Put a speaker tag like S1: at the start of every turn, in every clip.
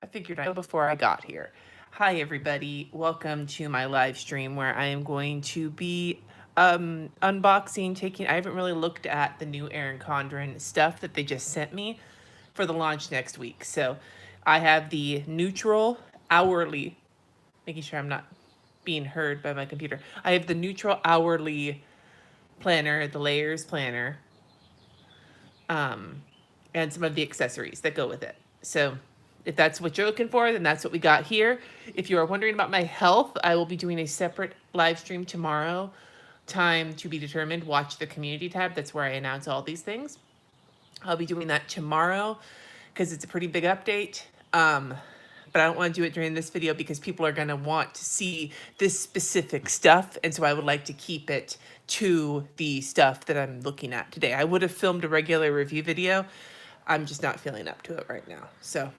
S1: I figured I'd go before I got here. Hi, everybody. Welcome to my live stream where I am going to be unboxing, I haven't really looked at the new Erin Condren stuff that they just sent me for the launch next week. So I have the neutral hourly, making sure I'm not being heard by my computer. I have the neutral hourly planner, the layers planner, and some of the accessories that go with it. So if that's what you're looking for, then that's what we got here. If you are wondering about my health, I will be doing a separate live stream tomorrow. Time to be determined. Watch the community tab. That's where I announce all these things. I'll be doing that tomorrow because it's a pretty big update. But I don't want to do it during this video because people are going to want to see this specific stuff. And so I would like to keep it to the stuff that I'm looking at today. I would have filmed a regular review video. I'm just not feeling up to it right now. So,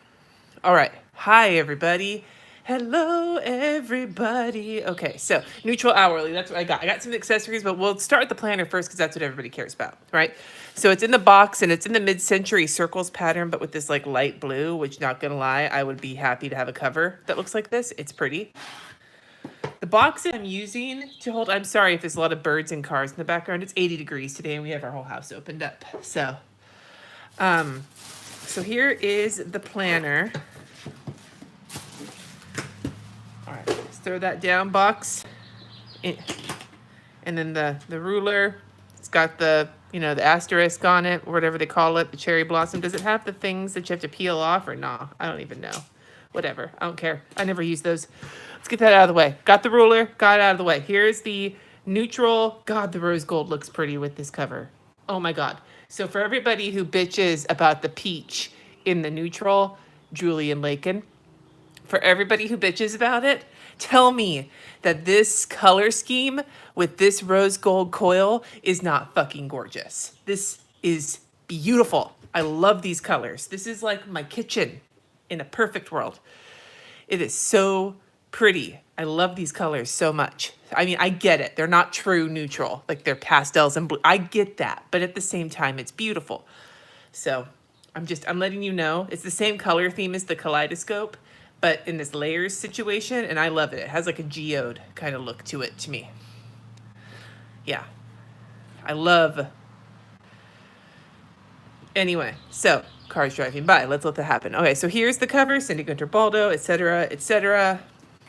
S1: all right. Hi, everybody. Hello, everybody. Okay, so neutral hourly, that's what I got. I got some accessories, but we'll start with the planner first because that's what everybody cares about, right? So it's in the box and it's in the mid-century circles pattern, but with this like light blue, which not gonna lie, I would be happy to have a cover that looks like this. It's pretty. The box that I'm using to hold, I'm sorry if there's a lot of birds and cars in the background. It's 80 degrees today and we have our whole house opened up. So here is the planner. All right, let's throw that down box. And then the ruler, it's got the, you know, the asterisk on it, or whatever they call it, the cherry blossom. Does it have the things that you have to peel off or no? I don't even know. Whatever, I don't care. I never use those. Let's get that out of the way. Got the ruler, got it out of the way. Here's the neutral. God, the rose gold looks pretty with this cover. Oh my God. So for everybody who bitches about the peach in the neutral, Julian Lakin, for everybody who bitches about it, tell me that this color scheme with this rose gold coil is not fucking gorgeous. This is beautiful. I love these colors. This is like my kitchen in a perfect world. It is so pretty. I love these colors so much. I mean, I get it. They're not true neutral, like they're pastels and blue. I get that, but at the same time, it's beautiful. So I'm letting you know, it's the same color theme as the kaleidoscope, but in this layers situation, and I love it. It has like a geode kind of look to it to me. Yeah, I love. Anyway, so cars driving by, let's let that happen. Okay, so here's the cover, Cindy Guentert-Baldo, etc., etc.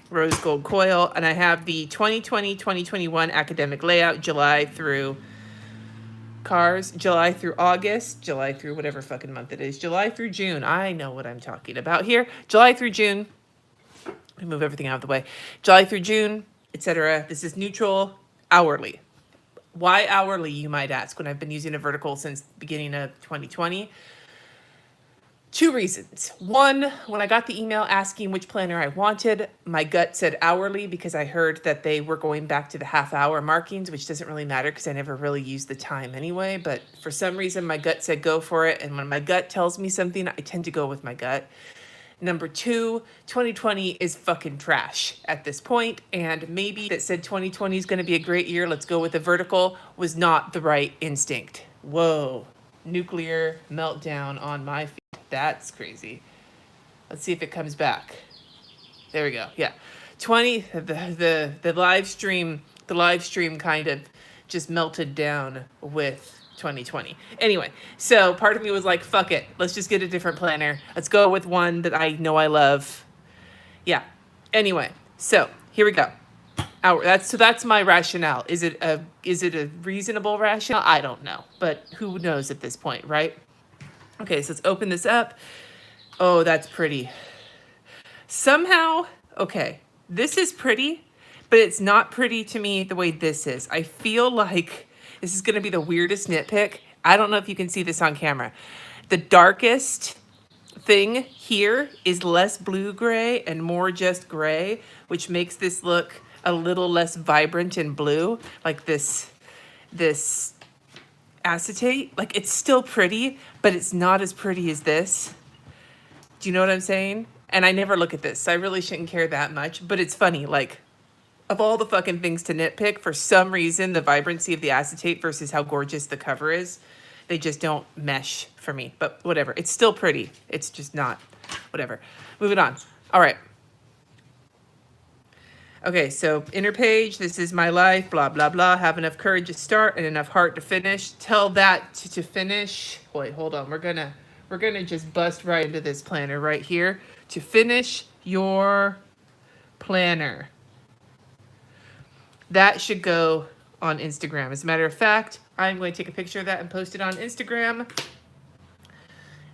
S1: Rose gold coil, and I have the 2020-2021 academic layout, July through July through August, July through whatever fucking month it is, July through June. I know what I'm talking about here. July through June. Let me move everything out of the way. July through June, etc. This is neutral hourly. Why hourly, you might ask, when I've been using a vertical since the beginning of 2020? Two reasons. One, when I got the email asking which planner I wanted, my gut said hourly because I heard that they were going back to the half-hour markings, which doesn't really matter because I never really use the time anyway. But for some reason, my gut said go for it. And when my gut tells me something, I tend to go with my gut. Number two, 2020 is fucking trash at this point, and maybe that said 2020 is going to be a great year, let's go with the vertical, was not the right instinct. Whoa, nuclear meltdown on my feet. That's crazy. Let's see if it comes back. There we go. Yeah, the live stream kind of just melted down with 2020. Anyway, so part of me was like, fuck it. Let's just get a different planner. Let's go with one that I know I love. Yeah. Anyway, so here we go. That's my rationale. Is it a reasonable rationale? I don't know, but who knows at this point, right? Okay, so let's open this up. Oh, that's pretty. Somehow, okay, this is pretty, but it's not pretty to me the way this is. I feel like this is going to be the weirdest nitpick. I don't know if you can see this on camera. The darkest thing here is less blue-gray and more just gray, which makes this look a little less vibrant and blue, like this acetate. Like, it's still pretty, but it's not as pretty as this. Do you know what I'm saying? And I never look at this, so I really shouldn't care that much, but it's funny, like, of all the fucking things to nitpick, for some reason, the vibrancy of the acetate versus how gorgeous the cover is, they just don't mesh for me. But whatever, it's still pretty. It's just not Whatever. Moving on. All right. Okay, so inner page, this is my life, blah, blah, blah. Have enough courage to start and enough heart to finish. Tell that to finish. Wait, hold on. We're gonna just bust right into this planner right here. To finish your planner. That should go on Instagram. As a matter of fact, I'm going to take a picture of that and post it on Instagram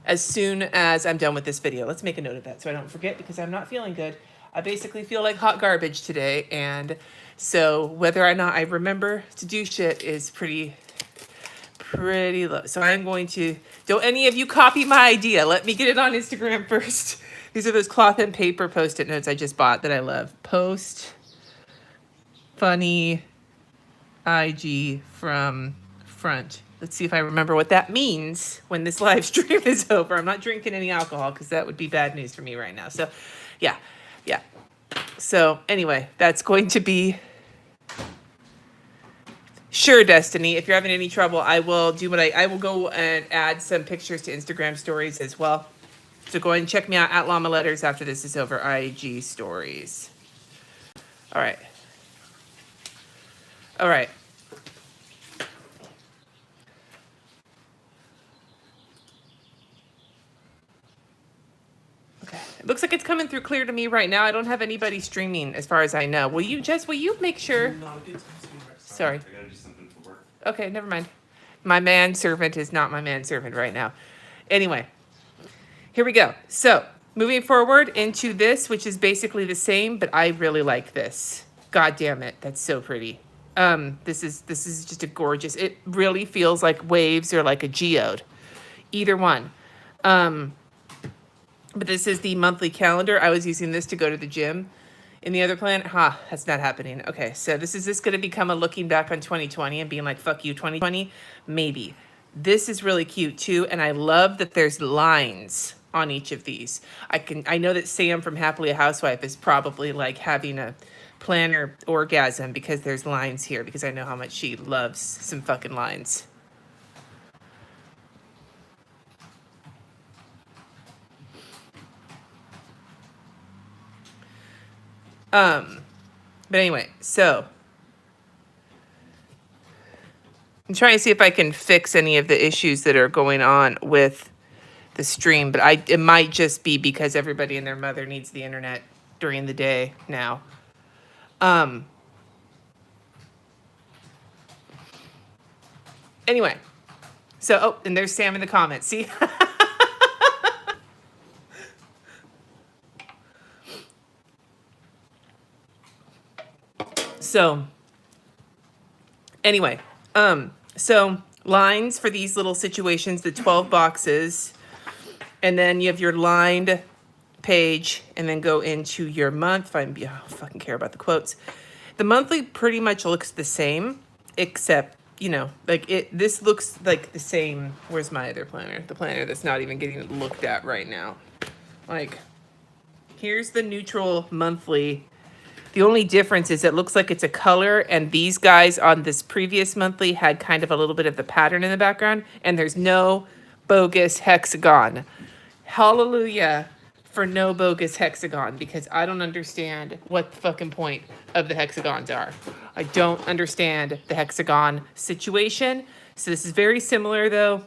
S1: as soon as I'm done with this video. Let's make a note of that so I don't forget, because I'm not feeling good. I basically feel like hot garbage today, and so whether or not I remember to do shit is pretty low. So I'm going to, don't any of you copy my idea. Let me get it on Instagram first. These are those cloth and paper Post-it notes I just bought that I love. Post funny IG from front. Let's see if I remember what that means when this live stream is over. I'm not drinking any alcohol because that would be bad news for me right now. So yeah. So anyway, that's going to be sure, Destiny. If you're having any trouble, I will do what I will go and add some pictures to Instagram stories as well. So go ahead and check me out at Llama Letters after this is over. IG stories. All right. It looks like it's coming through clear to me right now. I don't have anybody streaming as far as I know. Will you make sure?
S2: No, it's
S1: Sorry.
S2: I gotta do something for work.
S1: Okay, never mind. My manservant is not my manservant right now. Anyway, here we go. So moving forward into this, which is basically the same, but I really like this. God damn it, that's so pretty. This is just a gorgeous. It really feels like waves or like a geode, either one. But this is the monthly calendar. I was using this to go to the gym. In the other plan, that's not happening. Okay, so is this going to become a looking back on 2020 and being like, fuck you, 2020? Maybe. This is really cute too, and I love that there's lines on each of these. I know that Sam from Happily a Housewife is probably like having a planner orgasm because there's lines here, because I know how much she loves some fucking lines. But anyway, so I'm trying to see if I can fix any of the issues that are going on with the stream, but it might just be because everybody and their mother needs the internet during the day now. Anyway, so, and there's Sam in the comments. See? So, anyway, so lines for these little situations, the 12 boxes, and then you have your lined page, and then go into your month. I don't fucking care about the quotes. The monthly pretty much looks the same, except, this looks like the same. Where's my other planner? The planner that's not even getting looked at right now. Like, here's the neutral monthly. The only difference is it looks like it's a color, and these guys on this previous monthly had kind of a little bit of the pattern in the background, and there's no bogus hexagon. Hallelujah for no bogus hexagon, because I don't understand what the fucking point of the hexagons are. I don't understand the hexagon situation. So this is very similar though.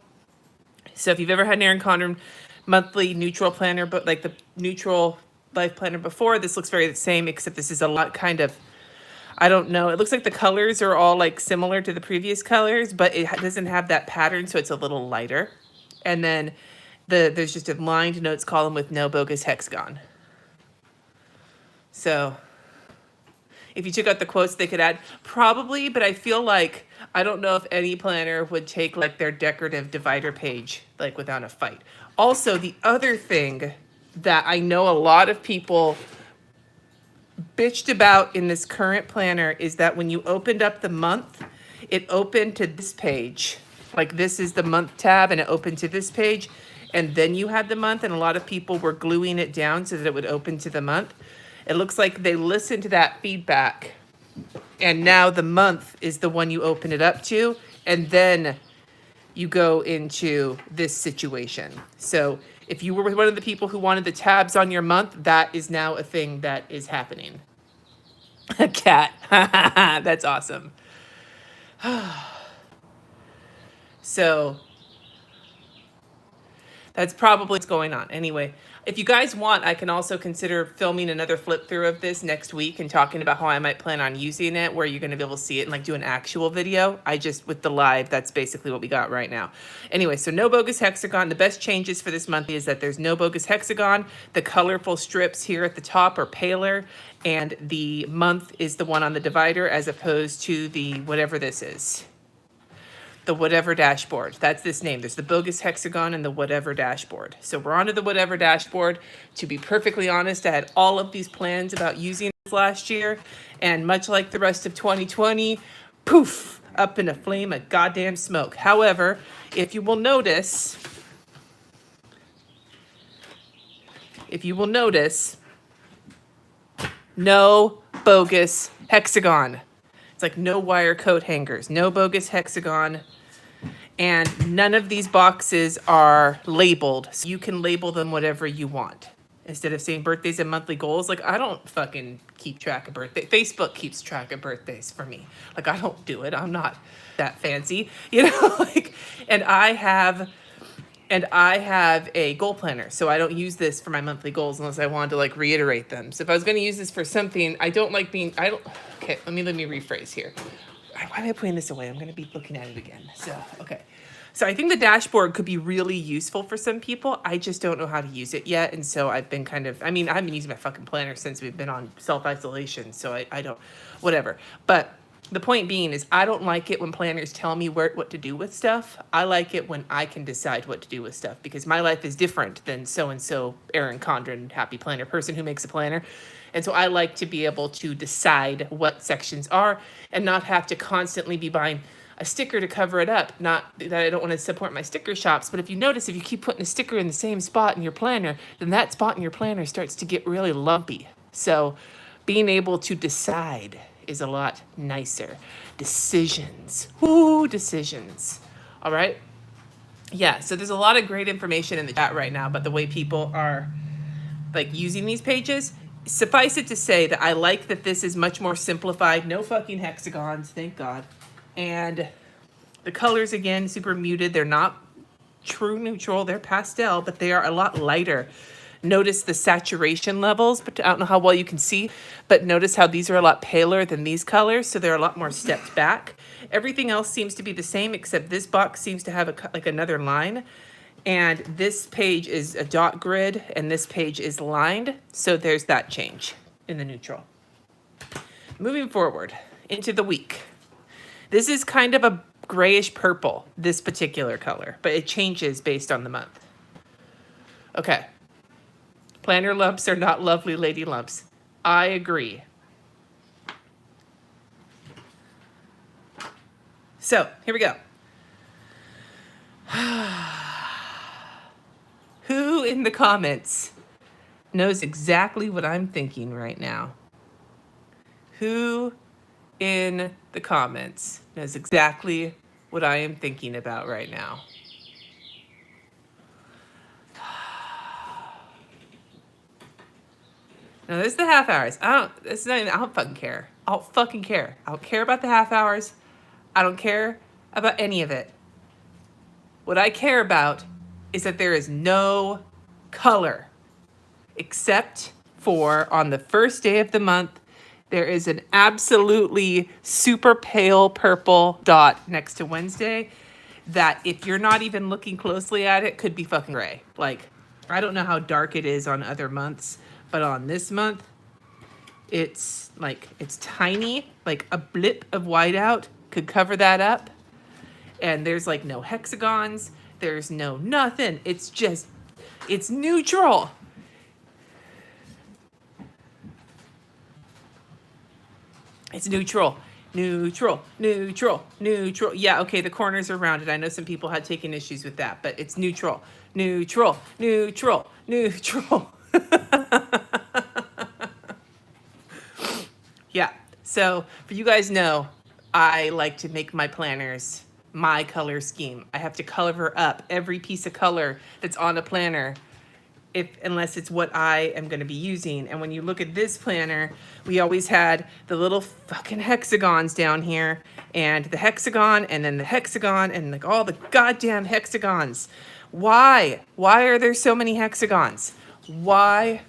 S1: So if you've ever had an Erin Condren monthly neutral planner, but like the neutral life planner before, this looks very the same, except this is a lot kind of, I don't know, it looks like the colors are all like similar to the previous colors, but it doesn't have that pattern, so it's a little lighter. And then there's just a lined notes column with no bogus hexagon. So if you took out the quotes they could add, probably, but I feel like, I don't know if any planner would take like their decorative divider page like without a fight. Also, the other thing that I know a lot of people bitched about in this current planner is that when you opened up the month, it opened to this page. Like this is the month tab, and it opened to this page, and then you had the month, and a lot of people were gluing it down so that it would open to the month. It looks like they listened to that feedback, and now the month is the one you open it up to, and then you go into this situation. So If you were one of the people who wanted the tabs on your month, that is now a thing that is happening. A cat. That's awesome. So that's probably what's going on. Anyway, if you guys want, I can also consider filming another flip through of this next week and talking about how I might plan on using it, where you're going to be able to see it and like do an actual video. With the live, that's basically what we got right now. Anyway, so no bogus hexagon. The best changes for this month is that there's no bogus hexagon. The colorful strips here at the top are paler, and the month is the one on the divider as opposed to the whatever this is. The whatever dashboard. That's this name. There's the bogus hexagon and the whatever dashboard. So we're onto the whatever dashboard. To be perfectly honest, I had all of these plans about using this last year, and much like the rest of 2020, poof, up in a flame of goddamn smoke. However, if you will notice, no bogus hexagon. It's like no wire coat hangers, no bogus hexagon. And none of these boxes are labeled, so you can label them whatever you want. Instead of saying birthdays and monthly goals, like I don't fucking keep track of birthdays. Facebook keeps track of birthdays for me. Like I don't do it. I'm not that fancy, you know. Like, and I have a goal planner, so I don't use this for my monthly goals unless I wanted to like reiterate them. So if I was going to use this for something, okay, let me rephrase here. Why am I putting this away? I'm going to be looking at it again. So, okay. So I think the dashboard could be really useful for some people. I just don't know how to use it yet. And so I've been I've been using my fucking planner since we've been on self-isolation. So I don't, whatever. But the point being is I don't like it when planners tell me what to do with stuff. I like it when I can decide what to do with stuff, because my life is different than so-and-so Erin Condren, happy planner person who makes a planner. And so I like to be able to decide what sections are and not have to constantly be buying a sticker to cover it up. Not that I don't want to support my sticker shops, but if you notice, if you keep putting a sticker in the same spot in your planner, then that spot in your planner starts to get really lumpy. So being able to decide is a lot nicer. Decisions. Ooh, decisions. All right. Yeah, so there's a lot of great information in the chat right now about the way people are like using these pages. Suffice it to say that I like that this is much more simplified. No fucking hexagons, thank God. And the colors, again, super muted. They're not true neutral. They're pastel, but they are a lot lighter. Notice the saturation levels, but I don't know how well you can see, but notice how these are a lot paler than these colors, so they're a lot more stepped back. Everything else seems to be the same, except this box seems to have another line. And this page is a dot grid, and this page is lined. So there's that change in the neutral. Moving forward into the week. This is kind of a grayish purple, this particular color, but it changes based on the month. Okay. Planner lumps are not lovely lady lumps. I agree. So here we go. Who in the comments knows exactly what I'm thinking right now? Who in the comments knows exactly what I am thinking about right now? Now, there's the half hours. I don't fucking care. I don't fucking care. I don't care about the half hours. I don't care about any of it. What I care about is that there is no color, except for on the first day of the month, there is an absolutely super pale purple dot next to Wednesday that if you're not even looking closely at it, could be fucking gray. Like, I don't know how dark it is on other months, but on this month, it's tiny, like a blip of whiteout could cover that up. And there's like no hexagons. There's no nothing. It's neutral. It's neutral. Neutral. Yeah, okay, the corners are rounded. I know some people had taken issues with that, but it's neutral. Neutral. Yeah, so for you guys know, I like to make my planners my color scheme. I have to color up every piece of color that's on a planner unless it's what I am going to be using. And when you look at this planner, we always had the little fucking hexagons down here, and the hexagon, and then the hexagon, and like all the goddamn hexagons. Why are there so many hexagons? Why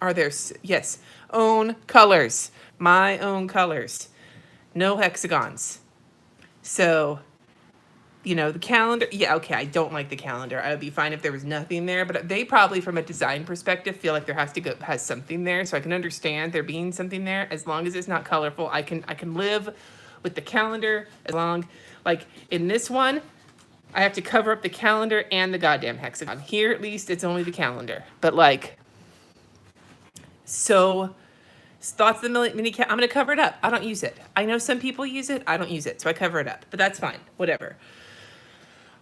S1: are there, yes, own colors, my own colors, no hexagons. So, you know, the calendar, yeah, okay, I don't like the calendar. I would be fine if there was nothing there, but they probably, from a design perspective, feel like there has something there. So I can understand there being something there. As long as it's not colorful, I can live with the calendar. As long, like in this one, I have to cover up the calendar and the goddamn hexagon. Here, at least, it's only the calendar. But like, so thoughts of the mini cat, I'm gonna cover it up. I don't use it. I know some people use it. I don't use it, so I cover it up. But that's fine. Whatever.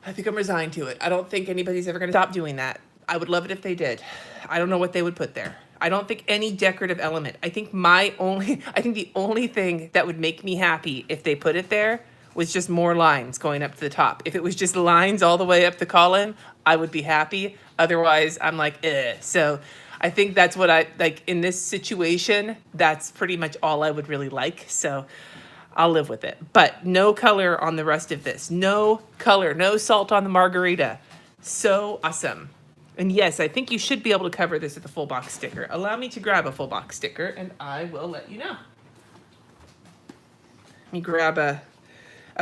S1: I think I'm resigned to it. I don't think anybody's ever gonna stop doing that. I would love it if they did. I don't know what they would put there. I don't think any decorative element. I think the only thing that would make me happy if they put it there was just more lines going up to the top. If it was just lines all the way up the column, I would be happy. Otherwise, I'm like, eh. So I think that's what I like in this situation. That's pretty much all I would really like. So I'll live with it. But no color on the rest of this. No color, no salt on the margarita. So awesome. And yes, I think you should be able to cover this with a full box sticker. Allow me to grab a full box sticker and I will let you know. Let me grab a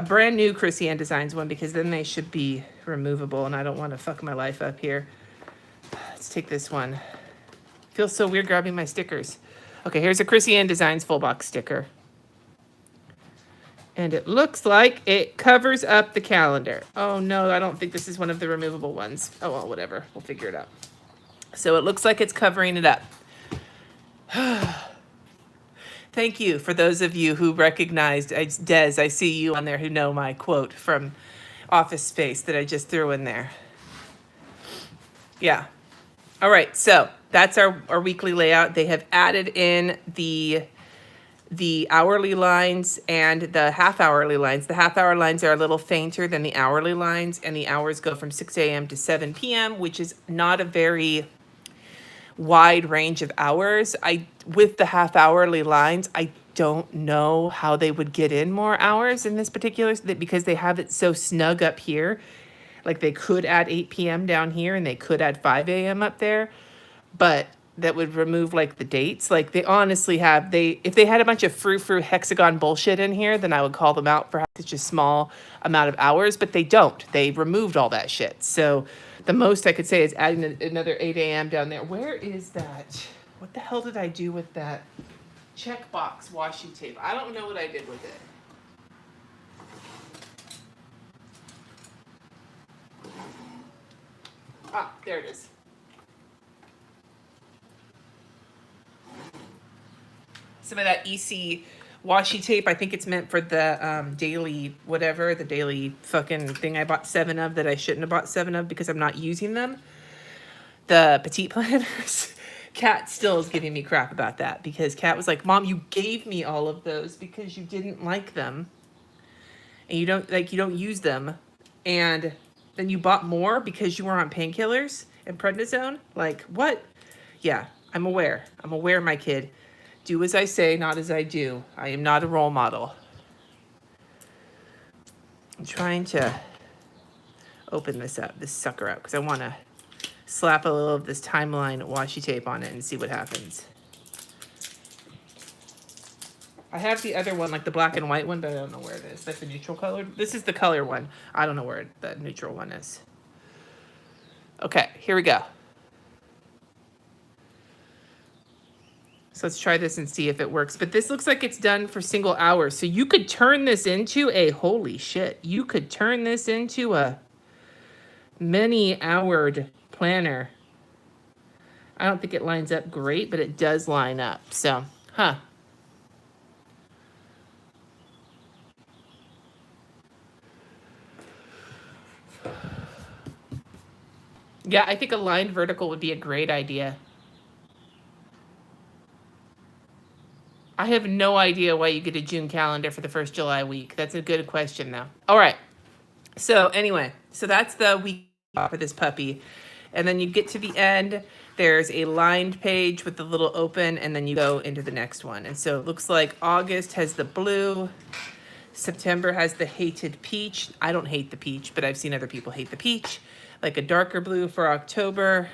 S1: brand new Chrissy Ann Designs one because then they should be removable and I don't want to fuck my life up here. Let's take this one. Feels so weird grabbing my stickers. Okay, here's a Chrissy Ann Designs full box sticker. And it looks like it covers up the calendar. Oh no, I don't think this is one of the removable ones. Oh well, whatever, we'll figure it out. So it looks like it's covering it up. Thank you for those of you who recognized Des. I see you on there who know my quote from Office Space that I just threw in there. Yeah. All right, so that's our weekly layout. They have added in the hourly lines and the half-hourly lines. The half-hour lines are a little fainter than the hourly lines, and the hours go from 6 a.m. to 7 p.m., which is not a very wide range of hours. With the half-hourly lines, I don't know how they would get in more hours in this particular, because they have it so snug up here. Like they could add 8 p.m. down here and they could add 5 a.m. up there, but that would remove like the dates. Like they honestly if they had a bunch of frou-frou hexagon bullshit in here, then I would call them out for such a small amount of hours, but they don't. They removed all that shit. So the most I could say is adding another 8 a.m. down there. Where is that? What the hell did I do with that checkbox washi tape? I don't know what I did with it. Ah, there it is. Some of that EC washi tape. I think it's meant for the daily whatever, the daily fucking thing I bought 7 of that I shouldn't have bought 7 of because I'm not using them. The Petit planners. Kat still is giving me crap about that because Kat was like, Mom, you gave me all of those because you didn't like them. And you don't use them. And then you bought more because you were on painkillers and prednisone? Like, what? Yeah, I'm aware. I'm aware, my kid. Do as I say, not as I do. I am not a role model. I'm trying to open this sucker up, because I want to slap a little of this timeline washi tape on it and see what happens. I have the other one, like the black and white one, but I don't know where it is. That's the neutral color. This is the color one. I don't know where the neutral one is. Okay, here we go. So let's try this and see if it works. But this looks like it's done for single hours. So you could turn this into holy shit. You could turn this into a many-houred planner. I don't think it lines up great, but it does line up. So, Yeah, I think a lined vertical would be a great idea. I have no idea why you get a June calendar for the first July week. That's a good question, though. All right. So anyway, so that's the week for this puppy. And then you get to the end. There's a lined page with the little open, and then you go into the next one. And so it looks like August has the blue. September has the hated peach. I don't hate the peach, but I've seen other people hate the peach. Like a darker blue for October.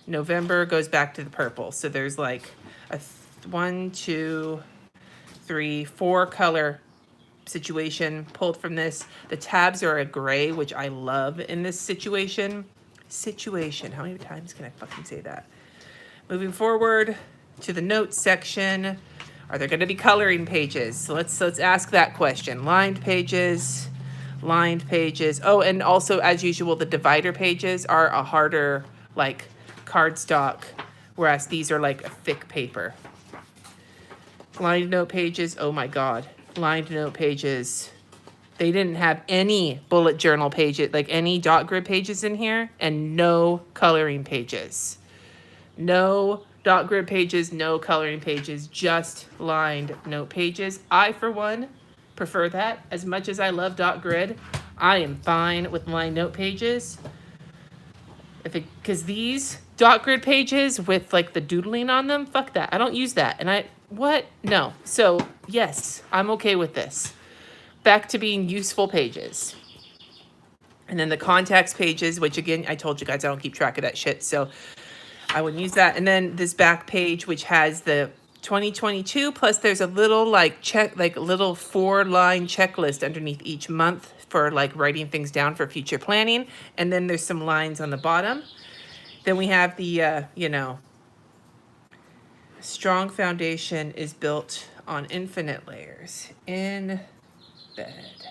S1: November goes back to the purple. So there's like a 1, 2, 3, 4 color situation pulled from this. The tabs are a gray, which I love in this situation. How many times can I fucking say that? Moving forward to the notes section. Are there going to be coloring pages? So let's ask that question. Lined pages. Oh, and also as usual, the divider pages are a harder like cardstock, whereas these are like a thick paper. Lined note pages. Oh my God. Lined note pages. They didn't have any bullet journal pages, like any dot grid pages in here, and no coloring pages. No dot grid pages, no coloring pages, just lined note pages. I, for one, prefer that. As much as I love dot grid, I am fine with lined note pages. Because these dot grid pages with like the doodling on them, fuck that. I don't use that. And what? No. So yes, I'm okay with this. Back to being useful pages. And then the contacts pages, which again, I told you guys I don't keep track of that shit, so I wouldn't use that. And then this back page, which has the 2022, plus there's a little like little 4-line checklist underneath each month for like writing things down for future planning. And then there's some lines on the bottom. Then we have the, strong foundation is built on infinite layers. In bed.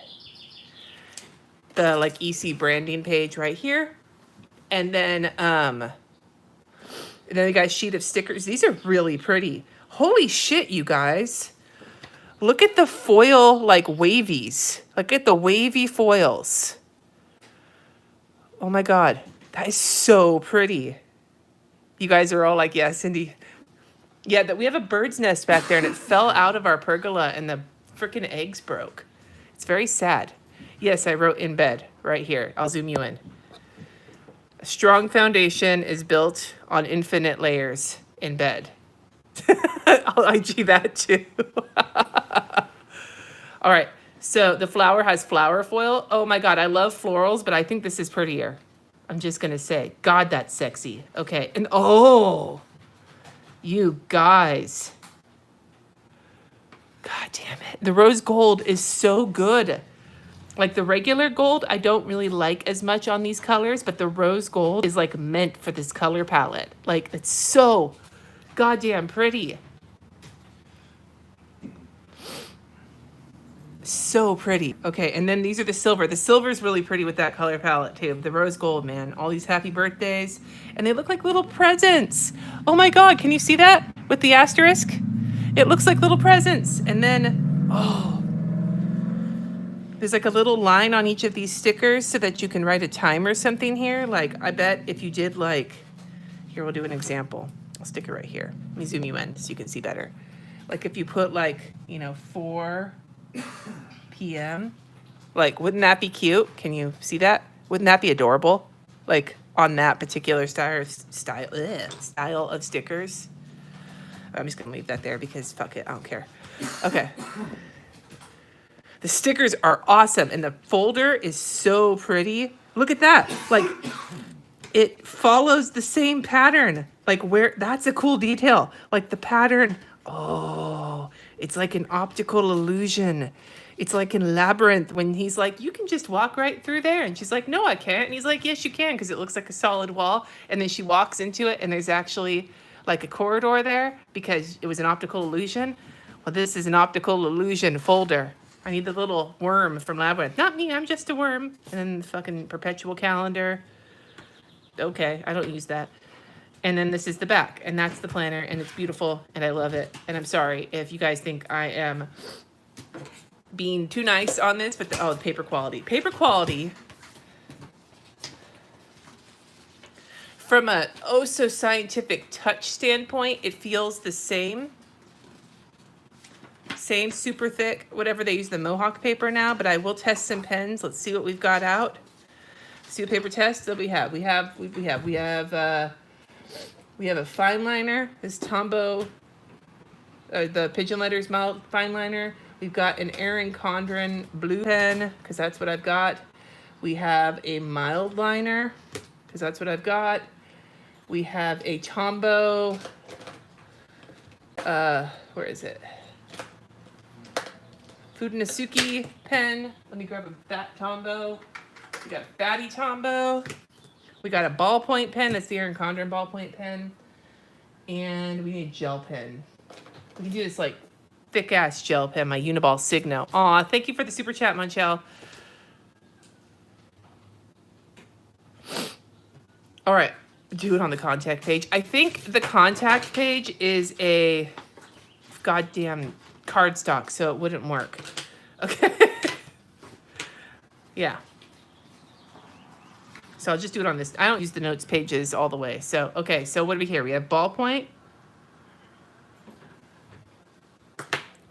S1: The like EC branding page right here. And then we got a sheet of stickers. These are really pretty. Holy shit, you guys. Look at the foil like wavies. Look at the wavy foils. Oh my God. That is so pretty. You guys are all like, yeah, Cindy. Yeah, that we have a bird's nest back there and it fell out of our pergola and the freaking eggs broke. It's very sad. Yes, I wrote in bed right here. I'll zoom you in. A strong foundation is built on infinite layers in bed. I'll IG that too. All right. So the flower has flower foil. Oh my God, I love florals, but I think this is prettier. I'm just going to say, God, that's sexy. Okay. And oh, you guys. God damn it. The rose gold is so good. Like the regular gold, I don't really like as much on these colors, but the rose gold is like meant for this color palette. Like it's so goddamn pretty. So pretty. Okay, and then these are the silver. The silver is really pretty with that color palette too. The rose gold, man. All these happy birthdays. And they look like little presents. Oh my God, can you see that with the asterisk? It looks like little presents. And then, oh, there's like a little line on each of these stickers so that you can write a time or something here. Like, I bet if you did like, here, we'll do an example. I'll stick it right here. Let me zoom you in so you can see better. Like if you put like, 4 p.m. Like, wouldn't that be cute? Can you see that? Wouldn't that be adorable? Like on that particular style of stickers. I'm just gonna leave that there because fuck it, I don't care. Okay. The stickers are awesome and the folder is so pretty. Look at that. Like it follows the same pattern. Like that's a cool detail. Like the pattern, oh, it's like an optical illusion. It's like in Labyrinth when he's like, you can just walk right through there. And she's like, no, I can't. And he's like, yes, you can, because it looks like a solid wall. And then she walks into it and there's actually like a corridor there because it was an optical illusion. Well, this is an optical illusion folder. I need the little worm from Labyrinth. Not me, I'm just a worm. And then the fucking perpetual calendar. Okay, I don't use that. And then this is the back, and that's the planner, and it's beautiful, and I love it. And I'm sorry if you guys think I am being too nice on this, but the paper quality. Paper quality, from a so scientific touch standpoint, it feels the same. Same super thick, whatever they use the Mohawk paper now, but I will test some pens. Let's see what we've got out. See what paper test that we have. We have We have a fine liner, this Tombow, the Pigeon Letters mild fine liner. We've got an Erin Condren blue pen, because that's what I've got. We have a mild liner, because that's what I've got. We have a Tombow, where is it? Fudanasuki pen. Let me grab a fat Tombow. We got a fatty Tombow. We got a ballpoint pen. That's the Erin Condren ballpoint pen. And we need a gel pen. We can do this like thick ass gel pen, my Uniball Signo. Aw, thank you for the super chat, Monchel. All right, do it on the contact page. I think the contact page is a goddamn cardstock, so it wouldn't work. Okay. Yeah. So I'll just do it on this. I don't use the notes pages all the way. So, okay, so what do we here? We have ballpoint.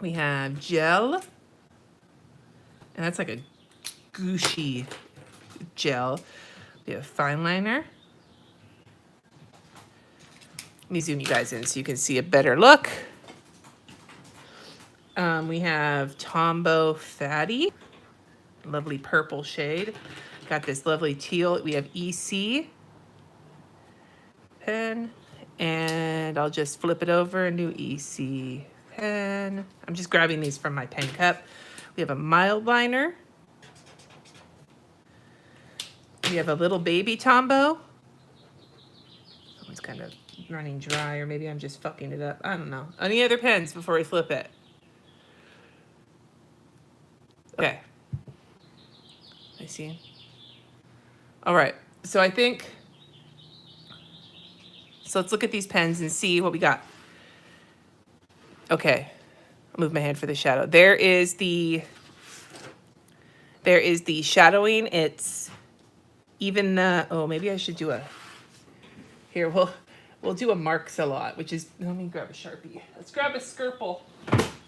S1: We have gel. And that's like a gushy gel. We have fine liner. Let me zoom you guys in so you can see a better look. We have Tombow Fatty. Lovely purple shade. Got this lovely teal. We have EC pen. And I'll just flip it over and do EC pen. I'm just grabbing these from my pen cup. We have a mild liner. We have a little baby Tombow. That one's kind of running dry, or maybe I'm just fucking it up. I don't know. Any other pens before we flip it? Okay. I see. All right. So I think, so let's look at these pens and see what we got. Okay. I'll move my hand for the shadow. There is the shadowing. It's even the, oh, maybe I should do a, here, we'll do a Marks a Lot, which is, let me grab a Sharpie. Let's grab a Skirple.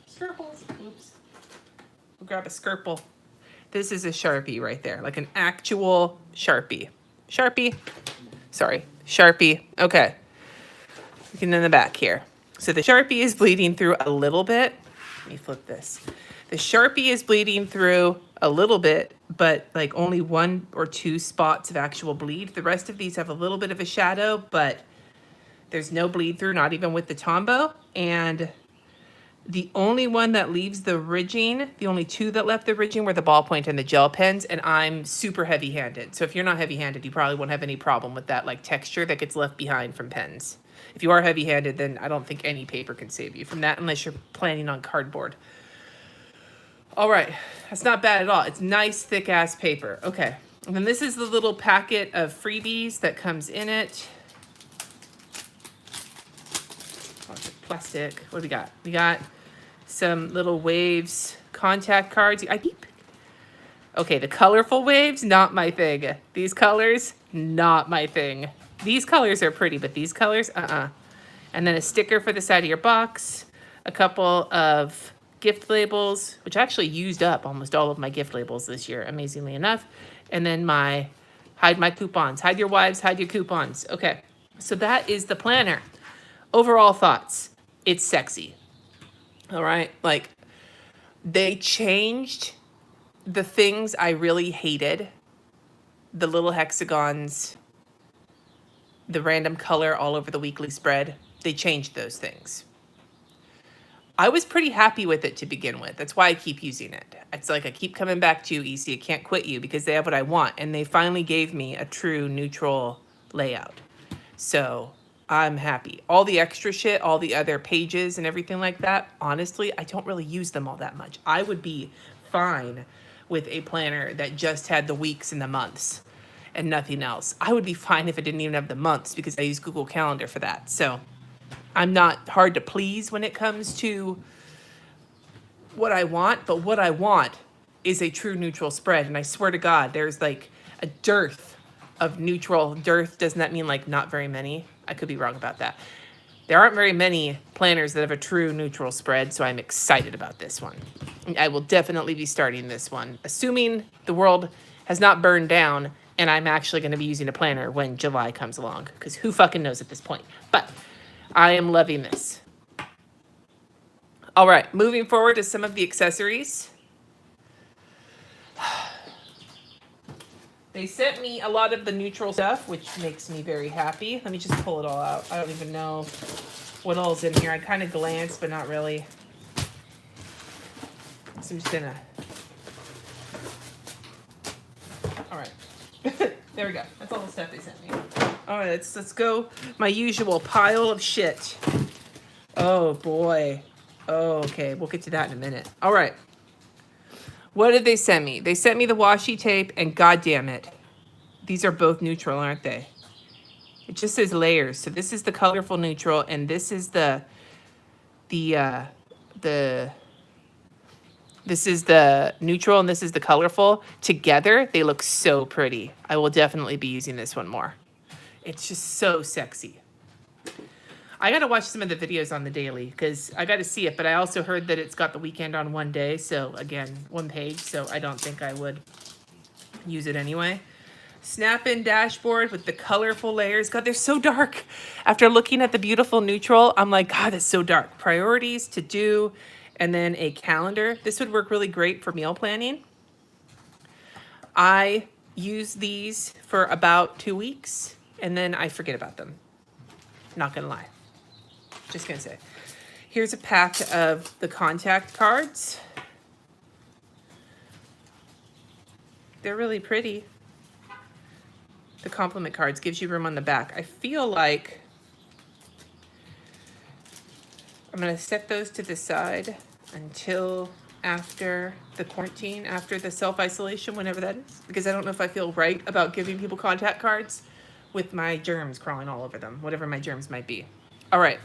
S1: Skirples, oops. We'll grab a Skirple. This is a Sharpie right there, like an actual Sharpie. Sharpie, sorry, Sharpie, okay. Looking in the back here. So the Sharpie is bleeding through a little bit. Let me flip this. The Sharpie is bleeding through a little bit, but like only 1 or 2 spots of actual bleed. The rest of these have a little bit of a shadow, but there's no bleed through, not even with the Tombow. And the only one that leaves the ridging, the only 2 that left the ridging were the ballpoint and the gel pens, and I'm super heavy-handed. So if you're not heavy-handed, you probably won't have any problem with that like texture that gets left behind from pens. If you are heavy-handed, then I don't think any paper can save you from that unless you're planning on cardboard. All right, that's not bad at all. It's nice, thick-ass paper. Okay, and then this is the little packet of freebies that comes in it. Oh, it's plastic. What do we got? We got some little Waves contact cards. Okay, the colorful Waves, not my thing. These colors, not my thing. These colors are pretty, but these colors, And then a sticker for the side of your box, a couple of gift labels, which I actually used up almost all of my gift labels this year, amazingly enough. And then hide my coupons. Hide your wives, hide your coupons. Okay, so that is the planner. Overall thoughts, it's sexy. All right, like they changed the things I really hated. The little hexagons, the random color all over the weekly spread. They changed those things. I was pretty happy with it to begin with. That's why I keep using it. It's like I keep coming back to you, EC. I can't quit you because they have what I want. And they finally gave me a true neutral layout. So I'm happy. All the extra shit, all the other pages and everything like that, honestly, I don't really use them all that much. I would be fine with a planner that just had the weeks and the months and nothing else. I would be fine if it didn't even have the months because I use Google Calendar for that. So I'm not hard to please when it comes to what I want, but what I want is a true neutral spread. And I swear to God, there's like a dearth of neutral. Dearth, doesn't that mean like not very many? I could be wrong about that. There aren't very many planners that have a true neutral spread, so I'm excited about this one. I will definitely be starting this one, assuming the world has not burned down And I'm actually going to be using a planner when July comes along, because who fucking knows at this point. But I am loving this. All right, moving forward to some of the accessories. They sent me a lot of the neutral stuff, which makes me very happy. Let me just pull it all out. I don't even know what all's in here. I kind of glanced, but not really. So I'm just gonna... All right. There we go. That's all the stuff they sent me. All right, let's go. My usual pile of shit. Oh, boy. Oh, okay. We'll get to that in a minute. All right. What did they send me? They sent me the washi tape, and goddamn it, these are both neutral, aren't they? It just says layers. So this is the colorful neutral, and this is this is the neutral, and this is the colorful. Together, they look so pretty. I will definitely be using this one more. It's just so sexy. I got to watch some of the videos on the daily because I got to see it, but I also heard that it's got the weekend on one day. So again, one page. So I don't think I would use it anyway. Snap-in dashboard with the colorful layers. God, they're so dark. After looking at the beautiful neutral, I'm like, God, that's so dark. Priorities, to do, and then a calendar. This would work really great for meal planning. I use these for about 2 weeks, and then I forget about them. Not gonna lie. Just gonna say. Here's a pack of the contact cards. They're really pretty. The compliment cards gives you room on the back. I feel like I'm gonna set those to the side until after the quarantine, after the self-isolation, whenever that is, because I don't know if I feel right about giving people contact cards with my germs crawling all over them, whatever my germs might be. All right.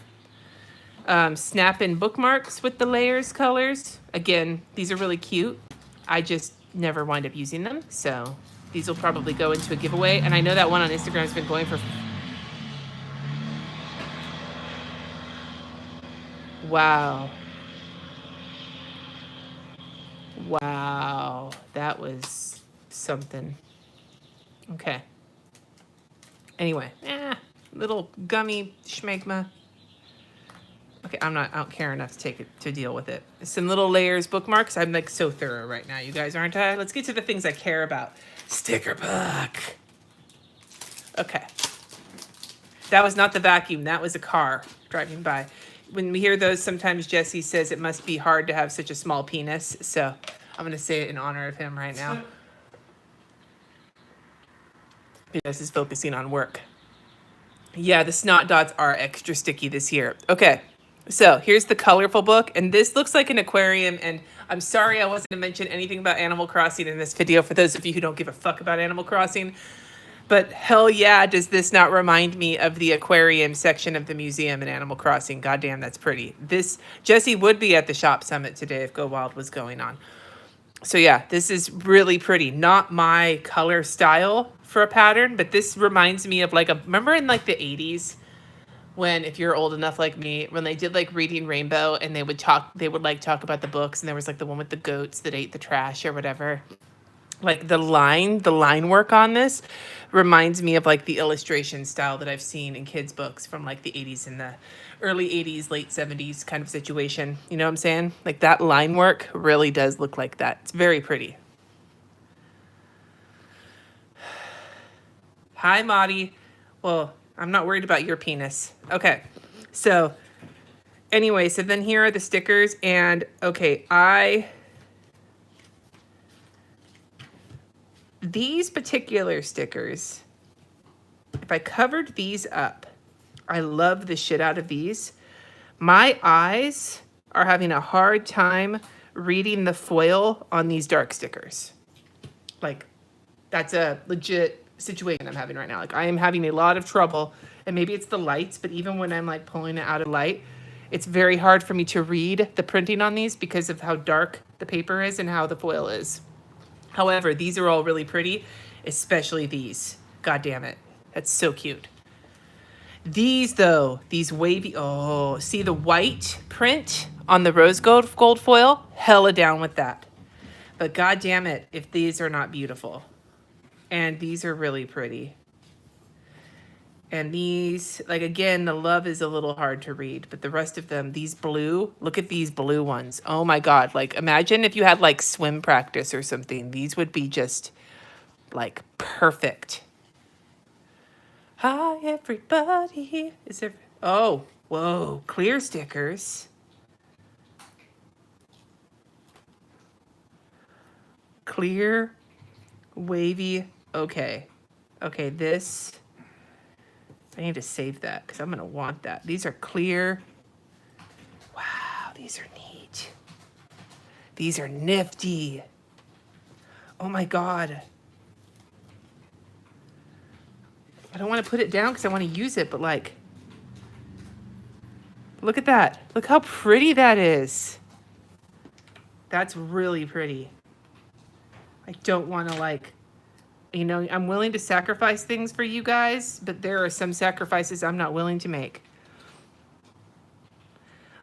S1: Snap-in bookmarks with the layers colors. Again, these are really cute. I just never wind up using them, so these will probably go into a giveaway. And I know that one on Instagram has been going for... Wow. Wow. That was something. Okay. Anyway, little gummy schmegma. Okay, I don't care enough to take it to deal with it. Some little layers bookmarks. I'm like so thorough right now, you guys, aren't I? Let's get to the things I care about. Sticker book. Okay. That was not the vacuum. That was a car driving by. When we hear those, sometimes Jesse says it must be hard to have such a small penis. So I'm going to say it in honor of him right now. This is focusing on work. Yeah, the snot dots are extra sticky this year. Okay, so here's the colorful book, and this looks like an aquarium, and I'm sorry I wasn't going to mention anything about Animal Crossing in this video for those of you who don't give a fuck about Animal Crossing, but hell yeah, does this not remind me of the aquarium section of the museum in Animal Crossing. Goddamn, that's pretty. This, Jesse would be at the shop summit today if Go Wild was going on. So yeah, this is really pretty. Not my color style for a pattern, but this reminds me of like remember in like the 80s when, if you're old enough like me, when they did like Reading Rainbow and they would talk about the books, and there was like the one with the goats that ate the trash or whatever. Like the line work on this reminds me of like the illustration style that I've seen in kids' books from like the 80s and the early 80s, late 70s kind of situation. You know what I'm saying? Like that line work really does look like that. It's very pretty. Hi, Maudie. Well, I'm not worried about your penis. Okay. So anyway, so then here are the stickers, and okay, these particular stickers, if I covered these up, I love the shit out of these. My eyes are having a hard time reading the foil on these dark stickers. Like, that's a legit situation I'm having right now. Like, I am having a lot of trouble, and maybe it's the lights, but even when I'm like pulling it out of light, it's very hard for me to read the printing on these because of how dark the paper is and how the foil is. However, these are all really pretty, especially these. God damn it. That's so cute. These, though, these wavy... Oh, see the white print on the rose gold foil? Hella down with that. But god damn it if these are not beautiful. And these are really pretty. And these, like, again, the love is a little hard to read, but the rest of them, these blue, look at these blue ones. Oh my God. Like, imagine if you had like swim practice or something. These would be just like perfect. Hi, everybody. Is there, oh, whoa, clear stickers. Clear, wavy. Okay. Okay, this, I need to save that because I'm going to want that. These are clear. Wow, these are neat. These are nifty. Oh my God. I don't want to put it down because I want to use it, but like, look at that. Look how pretty that is. That's really pretty. I don't want to like, you know, I'm willing to sacrifice things for you guys, but there are some sacrifices I'm not willing to make.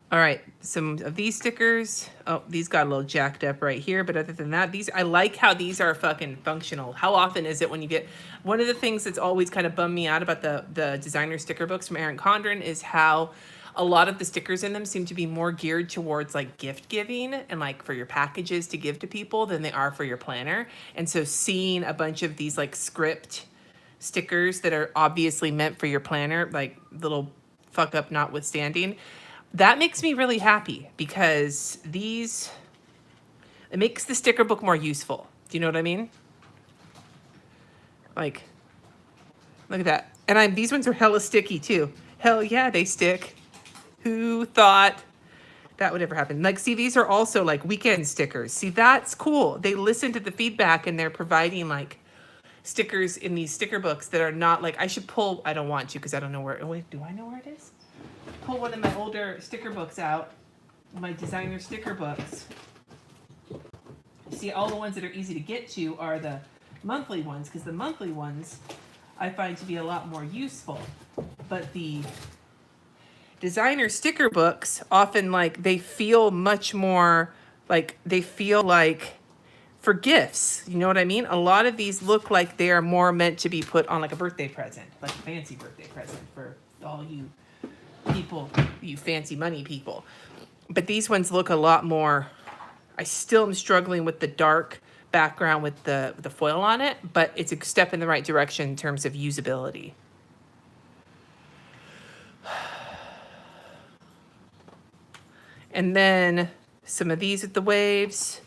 S1: All right, some of these stickers. Oh, these got a little jacked up right here, but other than that, these, I like how these are fucking functional. How often is it when you get, one of the things that's always kind of bummed me out about the designer sticker books from Erin Condren is how a lot of the stickers in them seem to be more geared towards like gift giving and like for your packages to give to people than they are for your planner. And so seeing a bunch of these like script stickers that are obviously meant for your planner, like little fuck up notwithstanding, that makes me really happy because these, it makes the sticker book more useful. Do you know what I mean? Like, look at that. And these ones are hella sticky too. Hell yeah, they stick. Who thought that would ever happen? Like, see, these are also like weekend stickers. See, that's cool. They listen to the feedback and they're providing like stickers in these sticker books that are not like, I should pull, I don't want to because I don't know where, oh wait, do I know where it is? Pull one of my older sticker books out, my designer sticker books. See, all the ones that are easy to get to are the monthly ones, because the monthly ones I find to be a lot more useful. But the designer sticker books often, like, they feel much more like, they feel like for gifts. You know what I mean? A lot of these look like they are more meant to be put on like a birthday present, like a fancy birthday present for all you people, you fancy money people. But these ones look a lot more, I still am struggling with the dark background with the foil on it, but it's a step in the right direction in terms of usability. And then some of these with the waves.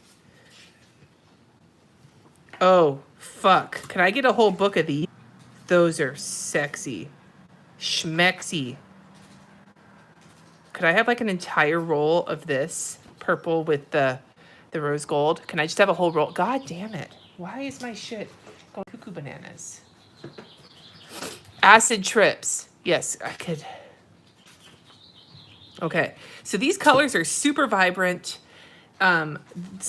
S1: Oh, fuck. Can I get a whole book of these? Those are sexy. Schmexy. Could I have like an entire roll of this purple with the rose gold? Can I just have a whole roll? God damn it. Why is my shit going cuckoo bananas? Acid trips. Yes, I could. Okay, so these colors are super vibrant. Some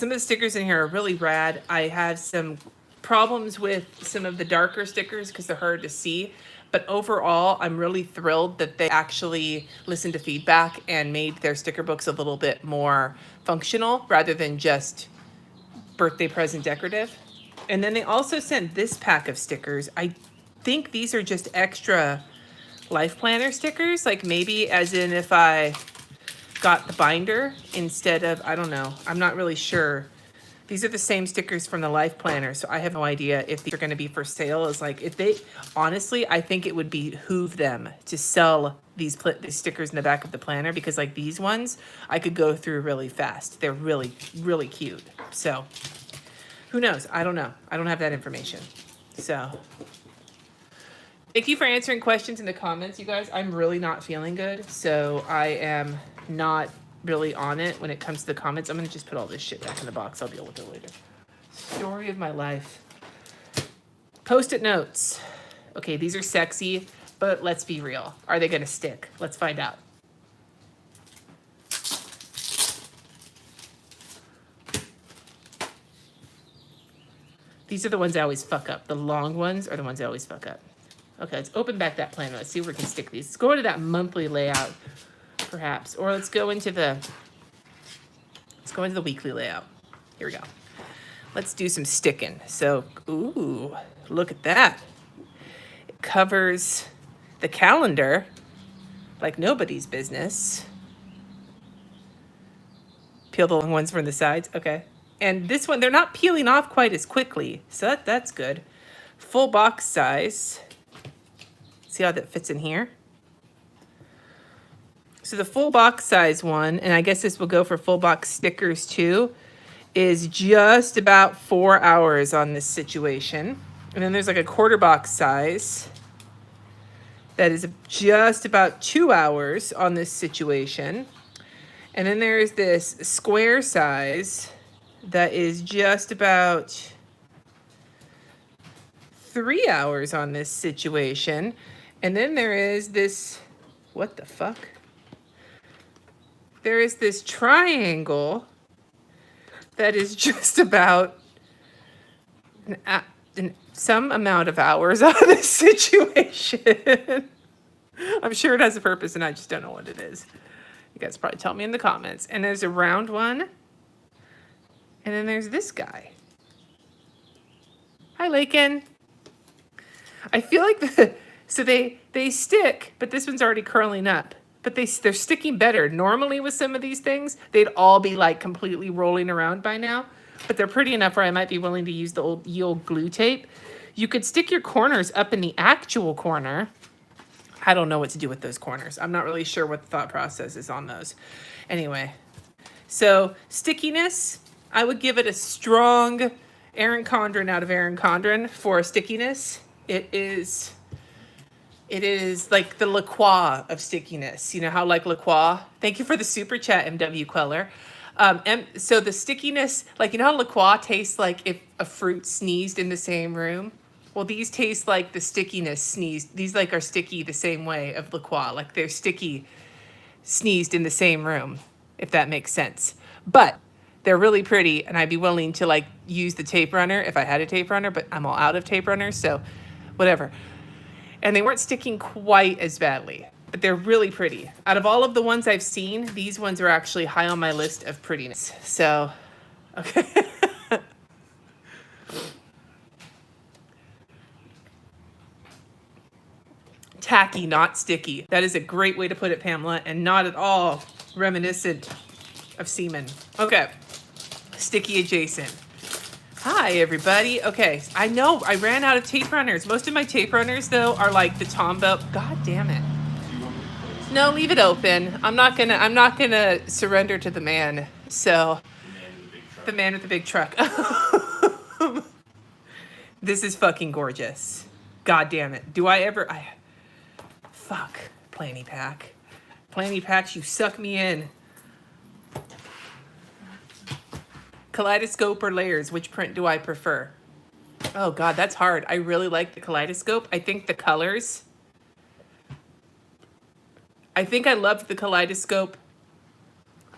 S1: of the stickers in here are really rad. I have some problems with some of the darker stickers because they're hard to see. But overall, I'm really thrilled that they actually listened to feedback and made their sticker books a little bit more functional rather than just birthday present decorative. And then they also sent this pack of stickers. I think these are just extra life planner stickers, like maybe as in if I got the binder instead of, I don't know, I'm not really sure. These are the same stickers from the life planner, so I have no idea if these are going to be for sale. Is like, if they, honestly, I think it would behoove them to sell these stickers in the back of the planner, because like these ones I could go through really fast. They're really, really cute. So who knows? I don't know. I don't have that information. So thank you for answering questions in the comments, you guys. I'm really not feeling good, so I am not really on it when it comes to the comments. I'm going to just put all this shit back in the box. I'll deal with it later. Story of my life. Post-it notes. Okay, these are sexy, but let's be real. Are they going to stick? Let's find out. These are the ones I always fuck up. The long ones are the ones I always fuck up. Okay, let's open back that planner. Let's see if we can stick these. Let's go into that monthly layout, perhaps. Or let's go into the weekly layout. Here we go. let's do some sticking. So, ooh, look at that. It covers the calendar like nobody's business. Peel the long ones from the sides. Okay. And this one, they're not peeling off quite as quickly. So that's good. Full box size. See how that fits in here? So the full box size one, and I guess this will go for full box stickers too, is just about 4 hours on this situation. And then there's like a quarter box size that is just about 2 hours on this situation. And then there's this square size that is just about 3 hours on this situation. And then there is this, what the fuck? There is this triangle that is just about some amount of hours on this situation. I'm sure it has a purpose and I just don't know what it is. You guys probably tell me in the comments. And there's a round one. And then there's this guy. Hi, Lakin. I feel like so they stick, but this one's already curling up. But they're sticking better. Normally with some of these things, they'd all be like completely rolling around by now. But they're pretty enough where I might be willing to use the old glue tape. You could stick your corners up in the actual corner. I don't know what to do with those corners. I'm not really sure what the thought process is on those. Anyway, so stickiness, I would give it a strong Erin Condren out of Erin Condren for stickiness. It is like the La Croix of stickiness. You know how like La Croix? Thank you for the super chat, MW Queller. So the stickiness, like you know how La Croix tastes like if a fruit sneezed in the same room? Well, these taste like the stickiness sneezed. These like are sticky the same way of La Croix. Like they're sticky sneezed in the same room, if that makes sense. But they're really pretty, and I'd be willing to like use the tape runner if I had a tape runner, but I'm all out of tape runners, so whatever. And they weren't sticking quite as badly, but they're really pretty. Out of all of the ones I've seen, these ones are actually high on my list of prettiness. So, okay. Tacky, not sticky. That is a great way to put it, Pamela, and not at all reminiscent of semen. Okay, sticky adjacent. Hi, everybody. Okay, I know I ran out of tape runners. Most of my tape runners, though, are like the Tombow. God damn it. No, leave it open. I'm not gonna surrender to the man. So, the man with the big truck. This is fucking gorgeous. God damn it. Do I ever? Fuck. Planny Pack. Planny Packs, you suck me in. Kaleidoscope or layers, which print do I prefer? Oh God, that's hard. I really like the Kaleidoscope. I think the colors. I think I loved the Kaleidoscope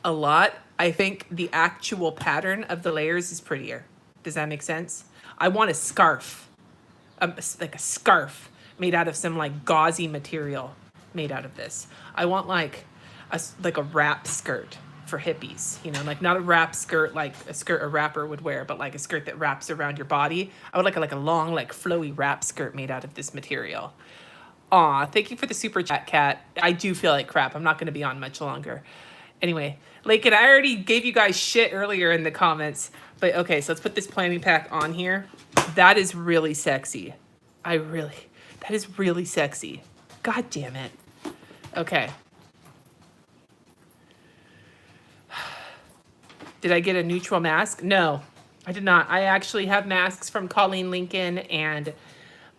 S1: a lot. I think the actual pattern of the layers is prettier. Does that make sense? I want a scarf. Like a scarf made out of some like gauzy material made out of this. I want like a wrap skirt for hippies, you know, like not a wrap skirt like a skirt a rapper would wear, but like a skirt that wraps around your body. I would like a long, like flowy wrap skirt made out of this material. Aw, thank you for the super chat, Kat. I do feel like crap. I'm not going to be on much longer. Anyway, Lakin, I already gave you guys shit earlier in the comments, but okay, so let's put this planning pack on here. That is really sexy. That is really sexy. God damn it. Okay. Did I get a neutral mask? No, I did not. I actually have masks from Colleen Lincoln, and